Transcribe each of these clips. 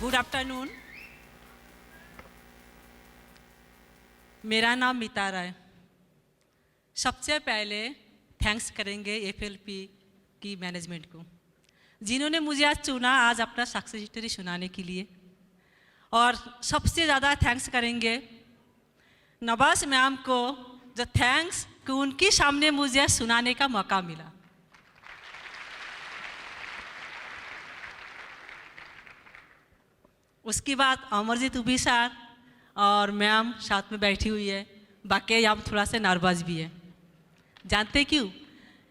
Good afternoon. मेरा नाम मितारा है। सबसे पहले थैंक्स करेंगे एफएलपी की मैनेजमेंट को, जिन्होंने मुझे आज चुना आज अपना सक्सेस हिस्ट्री सुनाने के लिए। और सबसे ज़्यादा थैंक्स करेंगे नवाज मैम को, जो थैंक्स कि उनके सामने मुझे सुनाने का मौका मिला। उसके बाद अमरजीत उबी सर और मैम साथ में बैठी हुई है। बाकी हम थोड़ा सा नर्वस भी है। जानते क्यों?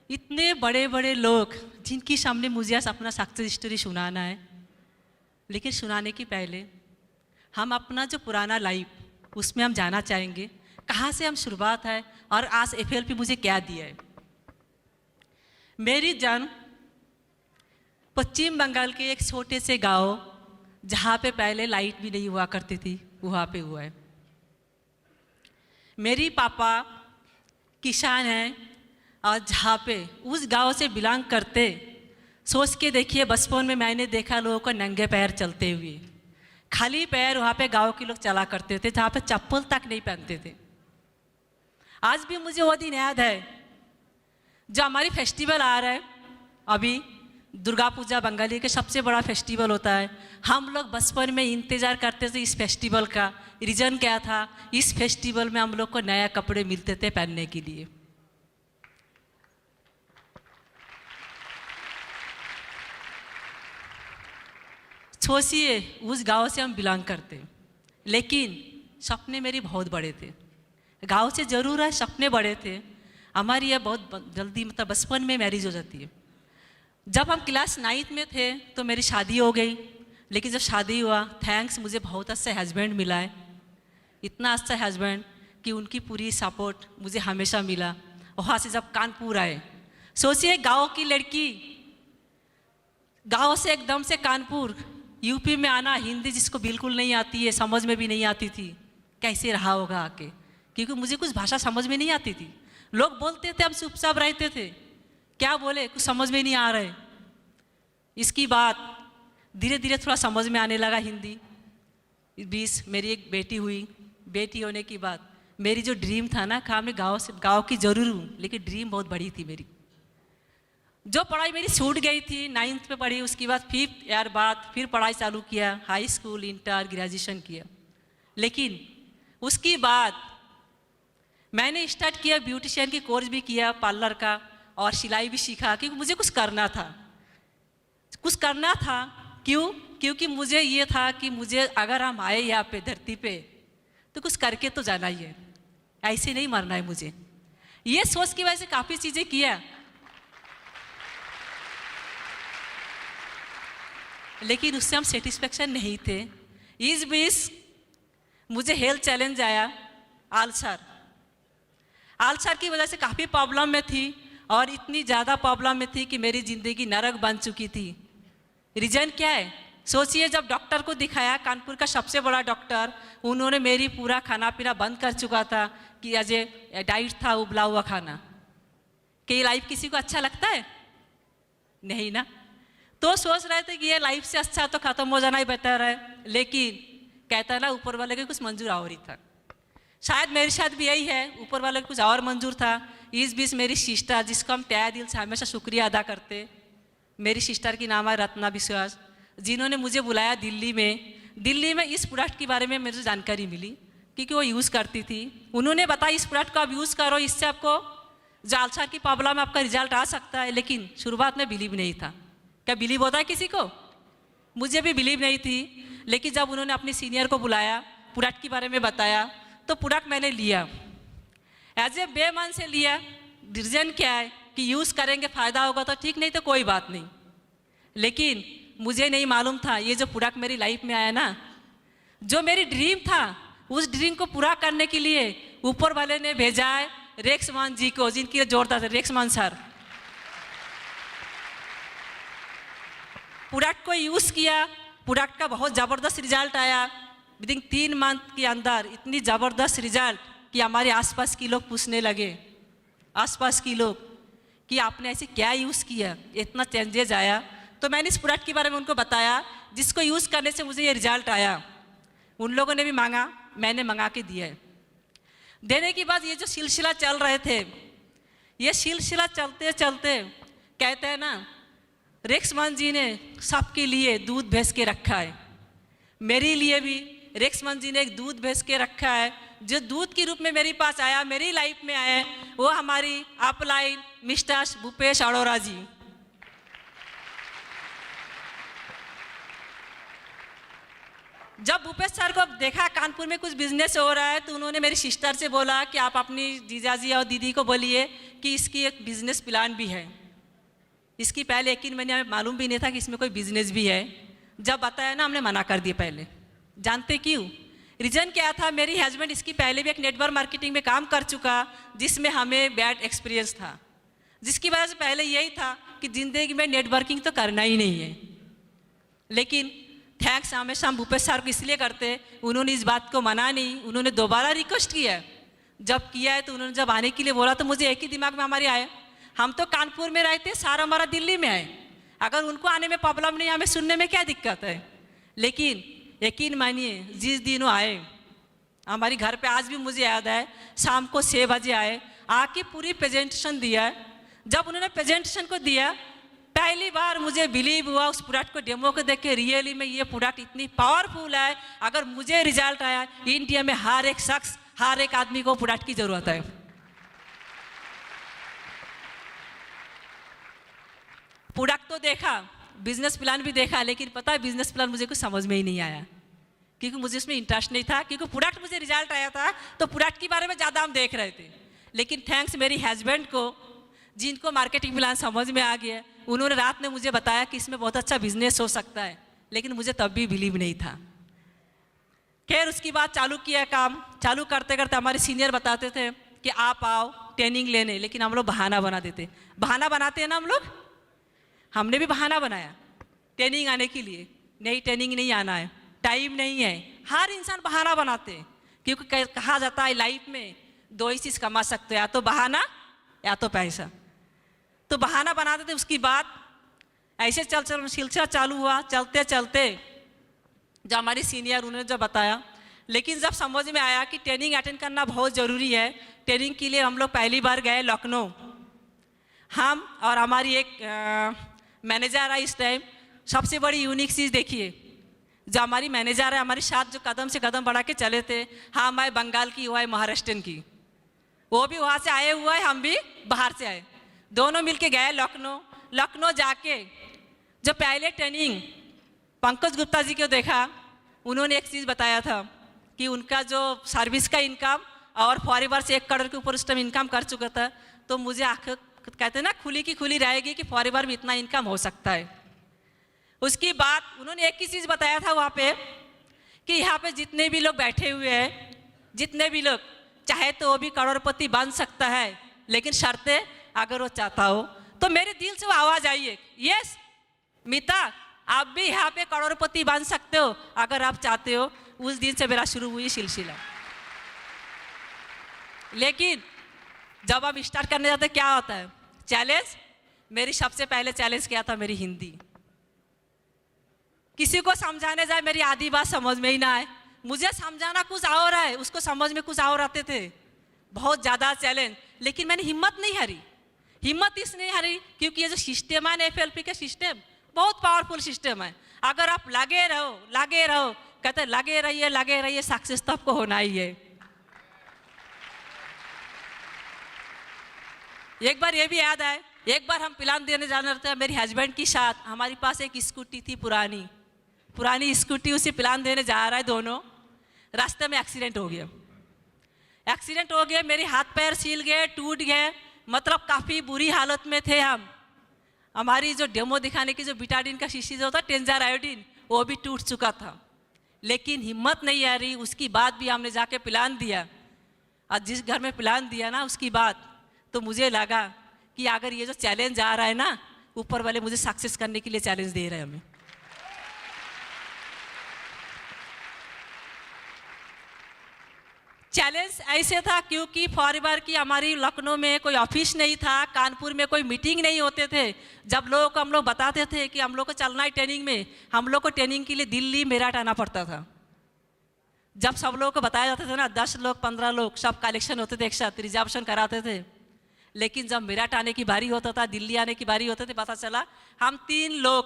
इतने बड़े बड़े लोग जिनके सामने मुझे अपना सक्सेस स्टोरी सुनाना है, लेकिन सुनाने के पहले हम अपना जो पुराना लाइफ उसमें हम जाना चाहेंगे, कहाँ से हम शुरुआत है और आज एफएलपी मुझे क्या दिया है। मेरी जन्म पश्चिम बंगाल के एक छोटे से गांव, जहाँ पे पहले लाइट भी नहीं हुआ करती थी, वहाँ पे हुआ है। मेरी पापा किसान हैं और जहाँ पे उस गांव से बिलोंग करते, सोच के देखिए बचपन में मैंने देखा लोगों को नंगे पैर चलते हुए, खाली पैर वहाँ पे गांव के लोग चला करते थे, जहाँ पे चप्पल तक नहीं पहनते थे। आज भी मुझे वो दिन याद है जो हमारी फेस्टिवल आ रहा है अभी, दुर्गा पूजा बंगाली के सबसे बड़ा फेस्टिवल होता है। हम लोग बचपन में इंतज़ार करते थे इस फेस्टिवल का। रीज़न क्या था? इस फेस्टिवल में हम लोग को नया कपड़े मिलते थे पहनने के लिए। सोचिए उस गांव से हम बिलोंग करते, लेकिन सपने मेरे बहुत बड़े थे। गांव से ज़रूर है, सपने बड़े थे। हमारी यह बहुत जल्दी मतलब बचपन में मैरिज हो जाती है। जब हम क्लास 9 में थे तो मेरी शादी हो गई, लेकिन जब शादी हुआ, थैंक्स मुझे बहुत अच्छा हस्बैंड मिला है। इतना अच्छा हस्बैंड कि उनकी पूरी सपोर्ट मुझे हमेशा मिला। वहाँ से जब कानपुर आए, सोचिए गांव की लड़की गांव से एकदम से कानपुर यूपी में आना, हिंदी जिसको बिल्कुल नहीं आती है, समझ में भी नहीं आती थी, कैसे रहा होगा आके, क्योंकि मुझे कुछ भाषा समझ में नहीं आती थी। लोग बोलते थे, हम चुपचाप रहते थे, क्या बोले कुछ समझ में नहीं आ रहे। इसकी बात धीरे धीरे थोड़ा समझ में आने लगा हिंदी। इस बीच मेरी एक बेटी हुई। बेटी होने की बाद मेरी जो ड्रीम था ना, कहा मैं गांव की जरूर हूँ, लेकिन ड्रीम बहुत बड़ी थी मेरी। जो पढ़ाई मेरी छूट गई थी, 9th में पढ़ी, उसके बाद 5th ईयर बाद फिर पढ़ाई चालू किया, हाई स्कूल, इंटर, ग्रेजुएशन किया। लेकिन उसके बाद मैंने स्टार्ट किया ब्यूटिशियन की कोर्स भी किया, पार्लर का, और सिलाई भी सीखा, क्योंकि मुझे कुछ करना था। क्यों? क्योंकि मुझे ये था कि मुझे अगर हम आए यहाँ पे धरती पे तो कुछ करके तो जाना ही है, ऐसे नहीं मरना है मुझे। ये सोच की वजह से काफ़ी चीज़ें किया, लेकिन उससे हम सेटिस्फेक्शन नहीं थे। इस बीच मुझे हेल्थ चैलेंज आया, आल्सर की वजह से काफ़ी प्रॉब्लम में थी, और इतनी ज़्यादा प्रॉब्लम में थी कि मेरी ज़िंदगी नरक बन चुकी थी। रीज़न क्या है? सोचिए, जब डॉक्टर को दिखाया, कानपुर का सबसे बड़ा डॉक्टर, उन्होंने मेरी पूरा खाना पीना बंद कर चुका था कि एज ए डाइट था उबला हुआ खाना। कि ये लाइफ किसी को अच्छा लगता है? नहीं ना। तो सोच रहे थे कि ये लाइफ से अच्छा तो ख़त्म हो जाना ही बेहतर है, लेकिन कहता ना ऊपर वाले के कुछ मंजूर और ही था। शायद मेरे साथ भी यही है, ऊपर वाले को कुछ और मंजूर था। इस बीच मेरी सिस्टर, जिसको हम तहे दिल से हमेशा शुक्रिया अदा करते, मेरी सिस्टर की नाम है रत्ना विश्वास, जिन्होंने मुझे बुलाया दिल्ली में इस प्रोडक्ट के बारे में मुझे जानकारी मिली, क्योंकि वो यूज़ करती थी। उन्होंने बताया इस प्रोडक्ट को आप यूज़ करो, इससे आपको जो अल्सर की प्रॉब्लम है आपका रिजल्ट आ सकता है। लेकिन शुरुआत में बिलीव नहीं था। क्या बिलीव होता है किसी को? मुझे भी बिलीव नहीं थी। लेकिन जब उन्होंने अपने सीनियर को बुलाया, प्रोडक्ट के बारे में बताया, तो प्रोडक्ट मैंने लिया, एज ए बेमन से लिया। रीज़न क्या है कि यूज़ करेंगे फ़ायदा होगा तो ठीक, नहीं तो कोई बात नहीं। लेकिन मुझे नहीं मालूम था ये जो प्रोडक्ट मेरी लाइफ में आया ना, जो मेरी ड्रीम था, उस ड्रीम को पूरा करने के लिए ऊपर वाले ने भेजा है रेक्समान जी को, जिनकी जोरदार थे रेक्समान सर। प्रोडक्ट को यूज़ किया, प्रोडक्ट का बहुत ज़बरदस्त रिजल्ट आया। विदिन 3 मंथ के अंदर इतनी ज़बरदस्त रिजल्ट कि हमारे आसपास के लोग पूछने लगे, आसपास के लोग, कि आपने ऐसे क्या यूज़ किया, इतना चेंजेज आया। तो मैंने इस प्रोडक्ट के बारे में उनको बताया। जिसको यूज़ करने से मुझे ये रिजल्ट आया। उन लोगों ने भी मांगा, मैंने मंगा के दिया है। देने के बाद ये जो सिलसिला चल रहे थे, ये सिलसिला चलते चलते कहते हैं ना, रेक्समन जी ने सबके लिए दूध भेज के रखा है। मेरे लिए भी रेक्समन जी ने एक दूध भेज के रखा है, जो दूध के रूप में मेरे पास आया, मेरी लाइफ में आया, वो हमारी अपलाइन मिस्टर भूपेश अरोड़ा जी। जब भूपेश सर को देखा कानपुर में कुछ बिजनेस हो रहा है, तो उन्होंने मेरी सिस्टर से बोला कि आप अपनी जीजाजी और दीदी को बोलिए कि इसकी एक बिजनेस प्लान भी है। इसकी पहले यकीन मैंने हमें मालूम भी नहीं था कि इसमें कोई बिजनेस भी है। जब बताया ना, हमने मना कर दिया पहले। जानते क्यों? रीज़न क्या था, मेरी हस्बैंड इसकी पहले भी एक नेटवर्क मार्केटिंग में काम कर चुका, जिसमें हमें बैड एक्सपीरियंस था, जिसकी वजह से पहले यही था कि ज़िंदगी में नेटवर्किंग तो करना ही नहीं है। लेकिन थैंक्स हमेशा हम भूपेश सर को इसलिए करते, उन्होंने इस बात को मना नहीं, उन्होंने दोबारा रिक्वेस्ट किया। जब किया है तो उन्होंने जब आने के लिए बोला, तो मुझे एक ही दिमाग में हमारे आया, हम तो कानपुर में रहते, सारा हमारा दिल्ली में है, अगर उनको आने में प्रॉब्लम नहीं, हमें सुनने में क्या दिक्कत है। लेकिन यकीन मानिए, जिस दिन वो आए हमारे घर पे, आज भी मुझे याद है, शाम को 6 बजे आए, आके पूरी प्रेजेंटेशन दिया। जब उन्होंने प्रेजेंटेशन को दिया, पहली बार मुझे बिलीव हुआ उस प्रोडक्ट को डेमो को देख के, रियली में ये प्रोडक्ट इतनी पावरफुल है। अगर मुझे रिजल्ट आया, इंडिया में हर एक शख्स, हर एक आदमी को प्रोडक्ट की जरूरत है। प्रोडक्ट तो देखा, बिजनेस प्लान भी देखा, लेकिन पता है बिजनेस प्लान मुझे कुछ समझ में ही नहीं आया, क्योंकि मुझे इसमें इंटरेस्ट नहीं था। क्योंकि प्रोडक्ट मुझे रिजल्ट आया था, तो प्रोडक्ट के बारे में ज़्यादा हम देख रहे थे। लेकिन थैंक्स मेरी हस्बैंड को, जिनको मार्केटिंग प्लान समझ में आ गया, उन्होंने रात में मुझे बताया कि इसमें बहुत अच्छा बिजनेस हो सकता है, लेकिन मुझे तब भी बिलीव नहीं था। खैर उसकी बाद चालू किया काम। चालू करते करते हमारे सीनियर बताते थे कि आप आओ ट्रेनिंग लेने, लेकिन हम लोग बहाना बना देते। बहाना बनाते हैं ना हम लोग, हमने भी बहाना बनाया ट्रेनिंग आने के लिए। नहीं, ट्रेनिंग नहीं आना है, टाइम नहीं है। हर इंसान बहाना बनाते हैं, क्योंकि कहा जाता है लाइफ में 2 ही चीज़ कमा सकते हो, या तो बहाना या तो पैसा। तो बहाना बनाते थे। उसकी बाद ऐसे सिलसिला चालू हुआ। चलते चलते जब हमारी सीनियर उन्होंने जब बताया, लेकिन जब समझ में आया कि ट्रेनिंग अटेंड करना बहुत ज़रूरी है, ट्रेनिंग के लिए हम लोग पहली बार गए लखनऊ। हम और हमारी एक मैनेजर है इस टाइम। सबसे बड़ी यूनिक चीज़ देखिए, जो हमारी मैनेजर है, हमारे साथ जो कदम से कदम बढ़ा के चले थे, हाँ मैं बंगाल की, हुआ है महाराष्ट्र की, वो भी वहाँ से आए हुआ है, हम भी बाहर से आए। दोनों मिलके गए लखनऊ। लखनऊ जाके जो पहले ट्रेनिंग पंकज गुप्ता जी को देखा, उन्होंने एक चीज़ बताया था कि उनका जो सर्विस का इनकम और फॉरएवर से 1 करोड़ के ऊपर उस टाइम इनकम कर चुका था। तो मुझे आँख कहते हैं ना, खुली की खुली रहेगी कि फॉरएवर में इतना इनकम हो सकता है। उसकी बाद उन्होंने एक ही चीज़ बताया था वहाँ पे कि यहाँ पे जितने भी लोग बैठे हुए हैं, जितने भी लोग चाहे तो वो भी करोड़पति बन सकता है, लेकिन शर्तें अगर वो चाहता हो। तो मेरे दिल से वो आवाज़ आई है, यस मीता, आप भी यहाँ पे करोड़पति बन सकते हो अगर आप चाहते हो। उस दिन से मेरा शुरू हुई सिलसिला। लेकिन जब हम स्टार्ट करने जाते क्या होता है, चैलेंज। मेरी सबसे पहले चैलेंज क्या था, मेरी हिंदी। किसी को समझाने जाए मेरी आधी बात समझ में ही ना आए। मुझे समझाना कुछ और है, उसको समझ में कुछ और आते थे। बहुत ज़्यादा चैलेंज, लेकिन मैंने हिम्मत नहीं हारी। हिम्मत इसलिए हारी क्योंकि ये जो सिस्टम है, FLP का सिस्टम बहुत पावरफुल सिस्टम है। अगर आप लगे रहो, कहते लगे रहिए, सक्सेस तो आपको होना ही है। एक बार ये भी याद आए, एक बार हम प्लान देने जाने रहे थे मेरी हस्बैंड के साथ। हमारे पास एक स्कूटी थी, पुरानी स्कूटी, उसे प्लान देने जा रहा है दोनों। रास्ते में एक्सीडेंट हो गया। मेरे हाथ पैर छिल गए, टूट गए, मतलब काफ़ी बुरी हालत में थे हम। हमारी जो डेमो दिखाने की जो बिटाडिन का शीशी जो होता है, टेंजार आयोडीन, वो भी टूट चुका था। लेकिन हिम्मत नहीं आ रही। उसकी बाद भी हमने जाके प्लान दिया, और जिस घर में प्लान दिया ना, उसकी बाद तो मुझे लगा कि अगर ये जो चैलेंज आ रहा है ना, ऊपर वाले मुझे सक्सेस करने के लिए चैलेंज दे रहे हैं हमें। चैलेंज ऐसे था क्योंकि फॉरएवर की हमारी लखनऊ में कोई ऑफिस नहीं था, कानपुर में कोई मीटिंग नहीं होते थे। जब लोगों को हम लोग बताते थे कि हम लोग को चलना है ट्रेनिंग में, हम लोग को ट्रेनिंग के लिए दिल्ली मेरठ आना पड़ता था। जब सब लोगों को बताया जाता था ना, 10 लोग 15 लोग सब कलेक्शन होते थे, एक साथ रिजर्वेशन कराते थे। लेकिन जब मेरठ आने की बारी होता था, दिल्ली आने की बारी होती थी, पता चला हम 3 लोग,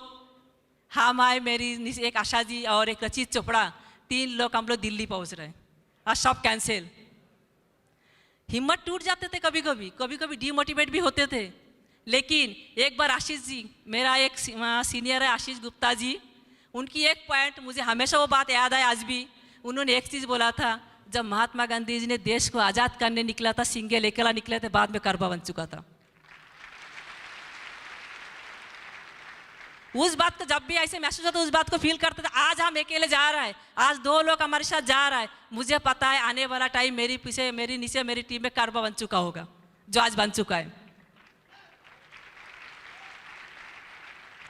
हम आए, मेरी एक आशा जी और एक रचित चोपड़ा, 3 लोग हम लोग दिल्ली पहुँच रहे हैं और सब कैंसिल। हिम्मत टूट जाते थे, कभी कभी डीमोटिवेट भी होते थे। लेकिन एक बार आशीष जी, मेरा एक सीनियर है आशीष गुप्ता जी, उनकी एक पॉइंट मुझे हमेशा वो बात याद है आज भी। उन्होंने एक चीज़ बोला था, जब महात्मा गांधी जी ने देश को आज़ाद करने निकला था, सिंगे अकेला निकले थे, बाद में करबा बन चुका था। उस बात को जब भी ऐसे महसूस होता, उस बात को फील करते थे। आज हम अकेले जा रहा है, आज 2 लोग हमारे साथ जा रहा है, मुझे पता है आने वाला टाइम मेरी पीछे, मेरी नीचे मेरी टीम में करबा बन चुका होगा, जो आज बन चुका है।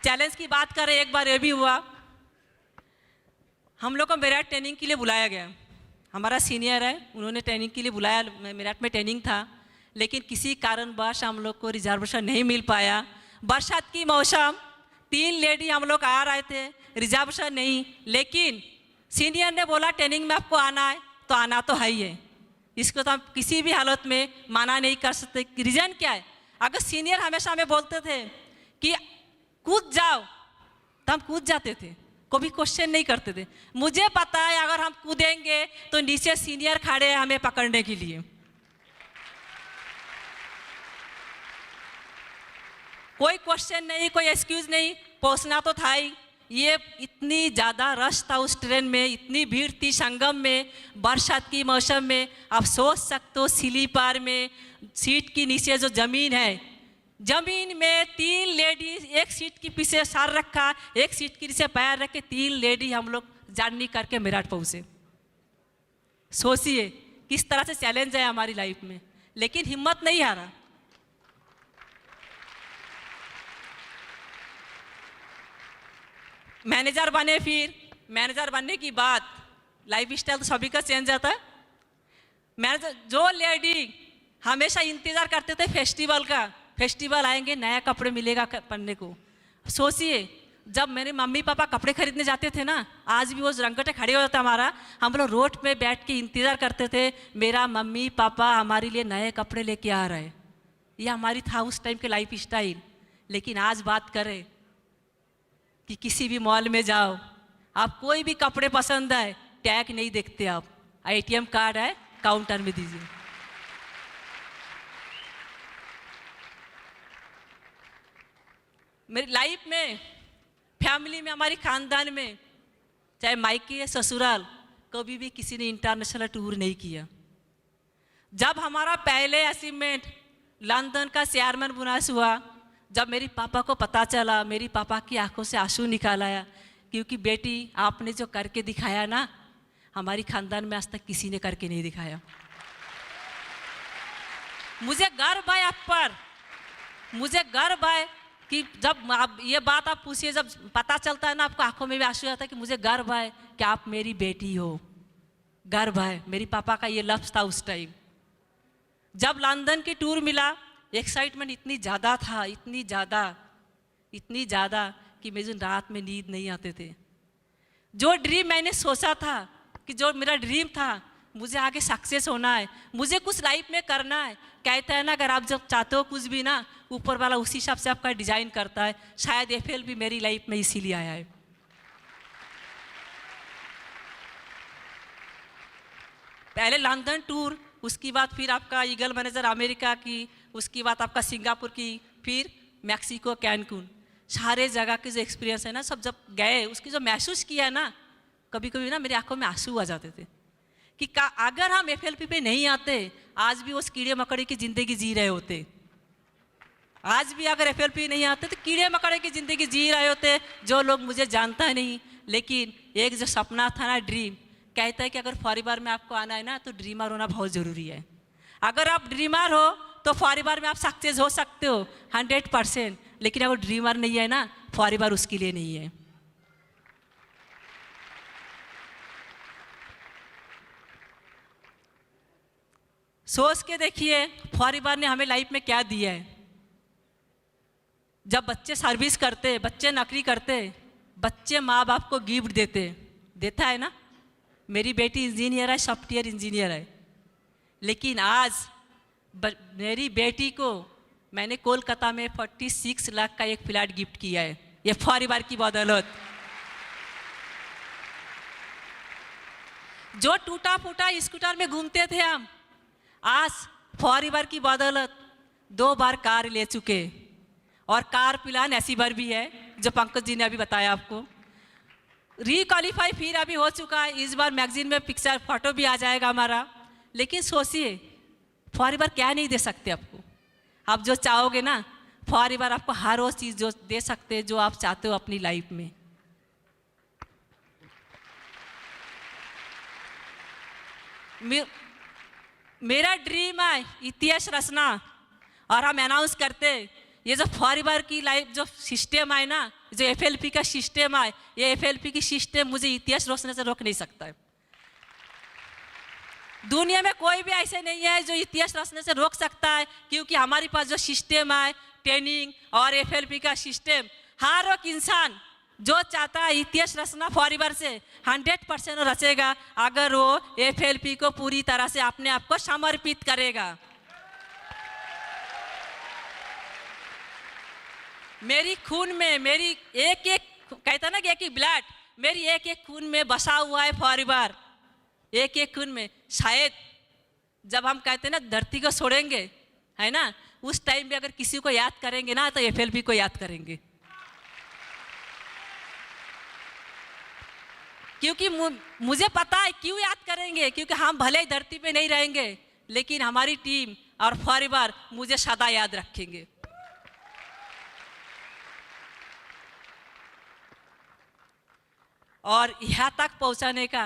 चैलेंज की बात करें, एक बार ये भी हुआ, हम लोग को मेरठ ट्रेनिंग के लिए बुलाया गया। हमारा सीनियर है, उन्होंने ट्रेनिंग के लिए बुलाया, मेरठ में ट्रेनिंग था। लेकिन किसी कारणवश हम लोग को रिजर्वेशन नहीं मिल पाया। बरसात की मौसम, 3 लेडी हम लोग आ रहे थे, रिजर्वेशन नहीं। लेकिन सीनियर ने बोला ट्रेनिंग में आपको आना है तो आना तो है ही है, इसको तो हम किसी भी हालत में माना नहीं कर सकते। रीज़न क्या है? अगर सीनियर हमेशा हमें बोलते थे कि कूद जाओ तो हम कूद जाते थे, कभी क्वेश्चन नहीं करते थे। मुझे पता है अगर हम कूदेंगे तो नीचे सीनियर खड़े हैं हमें पकड़ने के लिए। कोई क्वेश्चन नहीं, कोई एक्सक्यूज नहीं, पहुंचना तो था ही। ये इतनी ज़्यादा रश था उस ट्रेन में, इतनी भीड़ थी संगम में, बरसात की मौसम में। आप सोच सकते हो स्लीपर में सीट के नीचे जो ज़मीन है, ज़मीन में 3 लेडी, एक सीट के पीछे सर रखा, एक सीट के नीचे पैर रख के 3 लेडी हम लोग जर्नी करके मेरठ पहुँचे। सोचिए किस तरह से चैलेंज है हमारी लाइफ में, लेकिन हिम्मत नहीं हारा। मैनेजर बने, फिर मैनेजर बनने की बाद लाइफ स्टाइल तो सभी का चेंज आता है। मैनेजर, जो लेडी हमेशा इंतज़ार करते थे फेस्टिवल का, फेस्टिवल आएंगे नया कपड़े मिलेगा पहनने को। सोचिए जब मेरे मम्मी पापा कपड़े खरीदने जाते थे ना, आज भी वो रंगटे खड़े हो जाता हमारा, हम लोग रोड पे बैठ के इंतज़ार करते थे मेरा मम्मी पापा हमारे लिए नए कपड़े लेके आ रहे हैं। ये हमारी था उस टाइम के लाइफ स्टाइल। लेकिन आज बात करें कि किसी भी मॉल में जाओ, आप कोई भी कपड़े पसंद है, टैग नहीं देखते आप, ATM कार्ड है काउंटर में दीजिए। मेरी लाइफ में, फैमिली में, हमारी खानदान में, चाहे मायके या ससुराल, कभी भी किसी ने इंटरनेशनल टूर नहीं किया। जब हमारा पहले अचीवमेंट लंदन का चेयरमैन बोनस हुआ, जब मेरी पापा को पता चला, मेरी पापा की आंखों से आंसू निकाल आया, क्योंकि बेटी आपने जो करके दिखाया ना, हमारी खानदान में आज तक किसी ने करके नहीं दिखाया। मुझे गर्व है आप पर, मुझे गर्व है कि जब आप ये बात आप पूछिए, जब पता चलता है ना, आपको आंखों में भी आंसू आता है कि मुझे गर्व है कि आप मेरी बेटी हो। गर्व है, मेरी पापा का ये लफ्ज़ था उस टाइम। जब लंदन की टूर मिला, एक्साइटमेंट इतनी ज़्यादा था, इतनी ज़्यादा कि मुझे रात में नींद नहीं आते थे। जो ड्रीम मैंने सोचा था, कि जो मेरा ड्रीम था, मुझे आगे सक्सेस होना है, मुझे कुछ लाइफ में करना है। कहता है ना, अगर आप जब चाहते हो कुछ भी ना, ऊपर वाला उसी हिसाब से आपका डिज़ाइन करता है। शायद FL भी मेरी लाइफ में इसीलिए आया है। पहले लंदन टूर, उसकी बाद फिर आपका ईगल मैनेजर अमेरिका की, उसकी बाद आपका सिंगापुर की, फिर मैक्सिको कैनकुन। सारे जगह के जो एक्सपीरियंस है ना, सब जब गए, उसकी जो महसूस किया ना, कभी कभी ना मेरी आंखों में आंसू आ जाते थे कि अगर हम FLP पे नहीं आते, आज भी उस कीड़े मकड़े की ज़िंदगी जी रहे होते। आज भी अगर FLP नहीं आते तो कीड़े मकड़े की ज़िंदगी जी रहे होते, जो लोग मुझे जानता नहीं। लेकिन एक जो सपना था ना, ड्रीम, कहता है कि अगर फॉरएवर में आपको आना है ना, तो ड्रीमर होना बहुत ज़रूरी है। अगर आप ड्रीमर हो तो फॉरएवर में आप सक्सेस हो सकते हो 100%। लेकिन अगर ड्रीमर नहीं है ना, फॉरएवर उसके लिए नहीं है। सोच के देखिए फॉरीवर ने हमें लाइफ में क्या दिया है। जब बच्चे सर्विस करते, बच्चे नौकरी करते, बच्चे माँ बाप को गिफ्ट देता है ना। मेरी बेटी इंजीनियर है, सॉफ्टवेयर इंजीनियर है, लेकिन आज मेरी बेटी को मैंने कोलकाता में 46 लाख का एक फ्लैट गिफ्ट किया है, ये फॉरीवर की बदौलत। जो टूटा फूटा स्कूटर में घूमते थे हम, आज फॉरीवर की बदौलत 2 बार कार ले चुके, और कार प्लान ऐसी बार भी है जो पंकज जी ने अभी बताया आपको। रिक्वालीफाई फिर अभी हो चुका है, इस बार मैगजीन में पिक्चर फोटो भी आ जाएगा हमारा। लेकिन सोचिए फॉरीवर क्या नहीं दे सकते आपको। आप जो चाहोगे ना, फॉरीवर आपको हर वो चीज़ जो दे सकते हैं जो आप चाहते हो अपनी लाइफ में। मेरा ड्रीम है इतिहास रचना, और हम अनाउंस करते ये जो फॉरीवर की लाइफ जो सिस्टम है ना, जो एफएलपी का सिस्टम है, ये एफएलपी की सिस्टम मुझे इतिहास रोकने से रोक नहीं सकता है। दुनिया में कोई भी ऐसे नहीं है जो इतिहास रचने से रोक सकता है, क्योंकि हमारे पास जो सिस्टम है, ट्रेनिंग और एफएलपी का सिस्टम, हर एक इंसान जो चाहता है इतिहास रचना फॉरीवर से 100% रचेगा, अगर वो एफएलपी को पूरी तरह से अपने आप को समर्पित करेगा। मेरी खून में, मेरी एक एक, कहता ना कि एक ब्लड, मेरी एक एक खून में बसा हुआ है फॉरीवर, एक एक खून में। शायद जब हम कहते हैं ना धरती को छोड़ेंगे, है ना, उस टाइम पे अगर किसी को याद करेंगे ना तो एफएलपी को याद करेंगे। क्योंकि मुझे पता है क्यों याद करेंगे, क्योंकि हम भले ही धरती पे नहीं रहेंगे, लेकिन हमारी टीम और फॉरीवर मुझे सदा याद रखेंगे। और यहाँ तक पहुँचाने का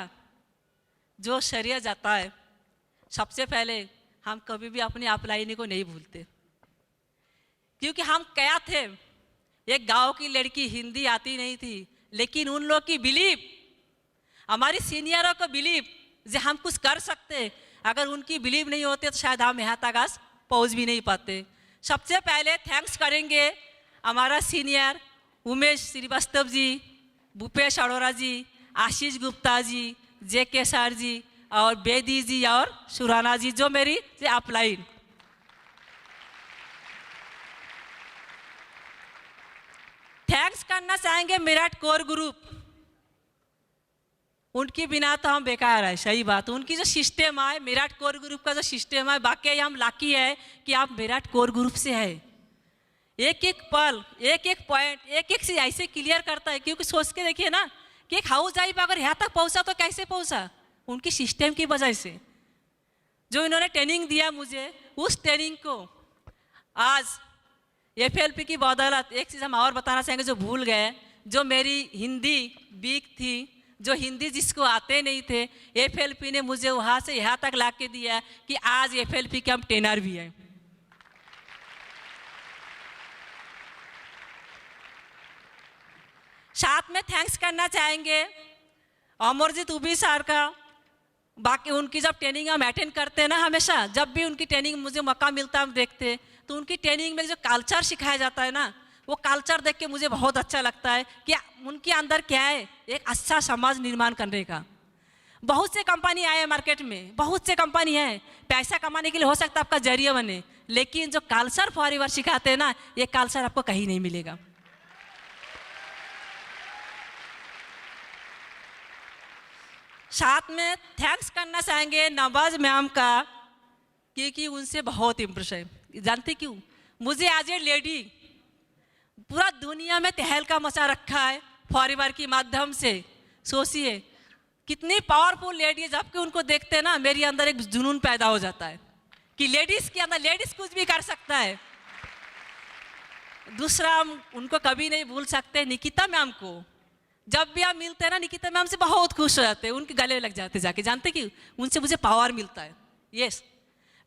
जो श्रेय जाता है, सबसे पहले हम कभी भी अपनी अपलाइनी को नहीं भूलते। क्योंकि हम क्या थे, एक गांव की लड़की, हिंदी आती नहीं थी, लेकिन उन लोग की बिलीव, हमारी सीनियरों को बिलीव जो हम कुछ कर सकते, अगर उनकी बिलीव नहीं होते तो शायद हम यहाँ तक आज पहुँच भी नहीं पाते। सबसे पहले थैंक्स करेंगे हमारा सीनियर उमेश श्रीवास्तव जी, भूपेश अरोड़ा जी, आशीष गुप्ता जी, जेके सर जी और बेदी जी और सुराना जी, जो मेरी अपलाइन। थैंक्स करना चाहेंगे मेरठ कोर ग्रुप, उनके बिना तो हम बेकार है, सही बात। उनकी जो सिस्टम है, मेरठ कोर ग्रुप का जो सिस्टम है, बाकी हम लाकी है कि आप मेरठ कोर ग्रुप से है। एक एक पल, एक एक पॉइंट, एक एक चीज ऐसे क्लियर करता है। क्योंकि सोच के देखिए ना कि एक हाउस वाइफ अगर यहाँ तक पहुँचा तो कैसे पहुँचा, उनकी सिस्टम की वजह से। जो इन्होंने ट्रेनिंग दिया मुझे, उस ट्रेनिंग को आज एफएलपी की बदौलत एक चीज़ हम और बताना चाहेंगे जो भूल गए, जो मेरी हिंदी वीक थी, जो हिंदी जिसको आते नहीं थे, एफएलपी ने मुझे वहाँ से यहाँ तक ला के दिया कि आज एफएलपी के हम ट्रेनर भी हैं। साथ में थैंक्स करना चाहेंगे अमरजीत उबी सर का। बाकी उनकी जब ट्रेनिंग हम अटेंड करते हैं ना, हमेशा जब भी उनकी ट्रेनिंग मुझे मौका मिलता है हम देखते, तो उनकी ट्रेनिंग में जो कल्चर सिखाया जाता है ना, वो कल्चर देख के मुझे बहुत अच्छा लगता है कि उनके अंदर क्या है, एक अच्छा समाज निर्माण करने का। बहुत से कंपनी आए मार्केट में, बहुत से कंपनी है, पैसा कमाने के लिए हो सकता है आपका जरिया बने, लेकिन जो कल्चर फॉरएवर सिखाते हैं ना, ये कल्चर आपको कहीं नहीं मिलेगा। साथ में थैंक्स करना चाहेंगे नवाज मैम का, क्योंकि उनसे बहुत इम्प्रेस है। जानते क्यों? मुझे आज ये लेडी पूरा दुनिया में तहलका मचा रखा है फॉरएवर के माध्यम से। सोचिए कितनी पावरफुल लेडी है, जबकि उनको देखते हैं ना मेरे अंदर एक जुनून पैदा हो जाता है कि लेडीज के अंदर लेडीज कुछ भी कर सकता है। दूसरा, हम उनको कभी नहीं भूल सकते निकिता मैम को। जब भी आप मिलते हैं ना निकिता मैम से बहुत खुश हो जाते हैं, उनके गले लग जाते जाके। जानते कि उनसे मुझे पावर मिलता है। यस,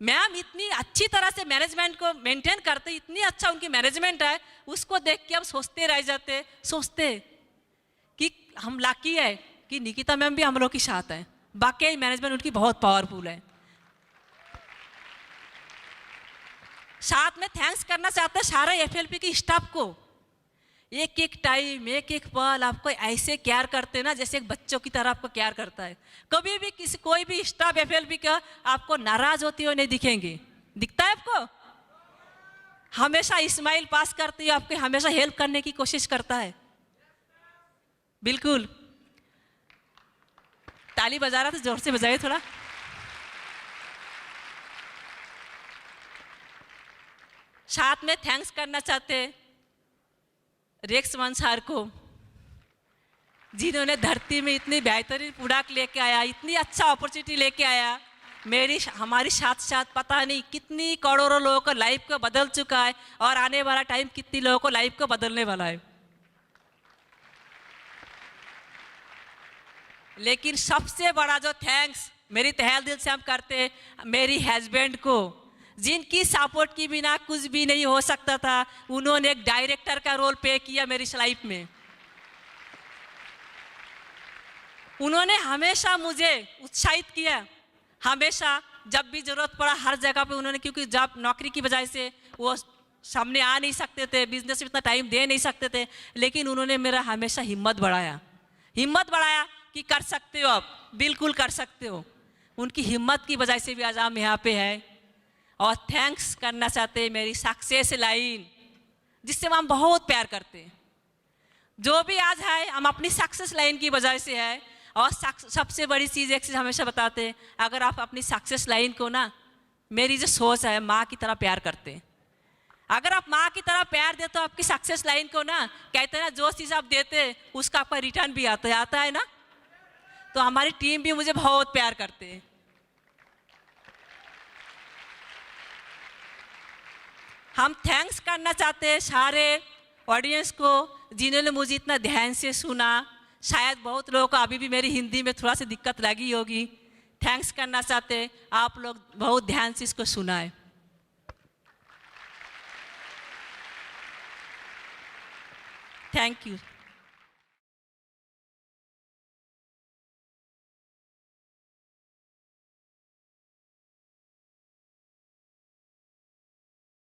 मैम इतनी अच्छी तरह से मैनेजमेंट को मेंटेन करते, इतनी अच्छा उनकी मैनेजमेंट है, उसको देख के हम सोचते रह जाते, सोचते कि हम लाकी है कि निकिता मैम भी हम लोग के साथ है। बाकी मैनेजमेंट उनकी बहुत पावरफुल है। साथ में थैंक्स करना चाहते हैं सारे एफएलपी के स्टाफ को। एक एक टाइम, एक एक पल आपको ऐसे केयर करते हैं ना, जैसे एक बच्चों की तरह आपको केयर करता है। कभी भी कोई भी स्टाफ एफएलपी का आपको नाराज होते हुए नहीं दिखेंगे। दिखता है आपको? हमेशा स्माइल पास करती है, आपको हमेशा हेल्प करने की कोशिश करता है। बिल्कुल। ताली बजा रहा था, जोर से बजाइए थोड़ा। साथ में थैंक्स करना चाहते हैं रेक्स वन सर को, जिन्होंने धरती में इतनी बेहतरीन प्रोडक्ट लेके आया, इतनी अच्छा अपॉर्चुनिटी लेके आया। हमारी साथ साथ पता नहीं कितनी करोड़ों लोगों को लाइफ को बदल चुका है, और आने वाला टाइम कितनी लोगों को लाइफ को बदलने वाला है। लेकिन सबसे बड़ा जो थैंक्स मेरी तहे दिल से हम करते हैं मेरी हस्बैंड को, जिनकी सपोर्ट के बिना कुछ भी नहीं हो सकता था। उन्होंने एक डायरेक्टर का रोल प्ले किया मेरी लाइफ में। उन्होंने हमेशा मुझे उत्साहित किया, हमेशा जब भी जरूरत पड़ा हर जगह पे उन्होंने, क्योंकि जब नौकरी की वजह से वो सामने आ नहीं सकते थे, बिजनेस में इतना टाइम दे नहीं सकते थे, लेकिन उन्होंने मेरा हमेशा हिम्मत बढ़ाया कि कर सकते हो आप, बिल्कुल कर सकते हो। उनकी हिम्मत की वजह से भी आज हम यहाँ पे हैं। और थैंक्स करना चाहते हैं मेरी सक्सेस लाइन, जिससे हम बहुत प्यार करते हैं। जो भी आज है हम अपनी सक्सेस लाइन की वजह से है। और सबसे बड़ी चीज़ एक चीज़ हमेशा बताते हैं, अगर आप अपनी सक्सेस लाइन को ना, मेरी जो सोच है, माँ की तरह प्यार करते हैं। अगर आप माँ की तरह प्यार देते हो आपकी सक्सेस लाइन को ना, कहते हैं ना जो चीज़ आप देते हैं उसका आपका रिटर्न भी आता है ना। तो हमारी टीम भी मुझे बहुत प्यार करते हैं। हम थैंक्स करना चाहते हैं सारे ऑडियंस को, जिन्होंने मुझे इतना ध्यान से सुना। शायद बहुत लोगों को अभी भी मेरी हिंदी में थोड़ा सी दिक्कत लगी होगी। थैंक्स करना चाहते हैं, आप लोग बहुत ध्यान से इसको सुना है। Thank you.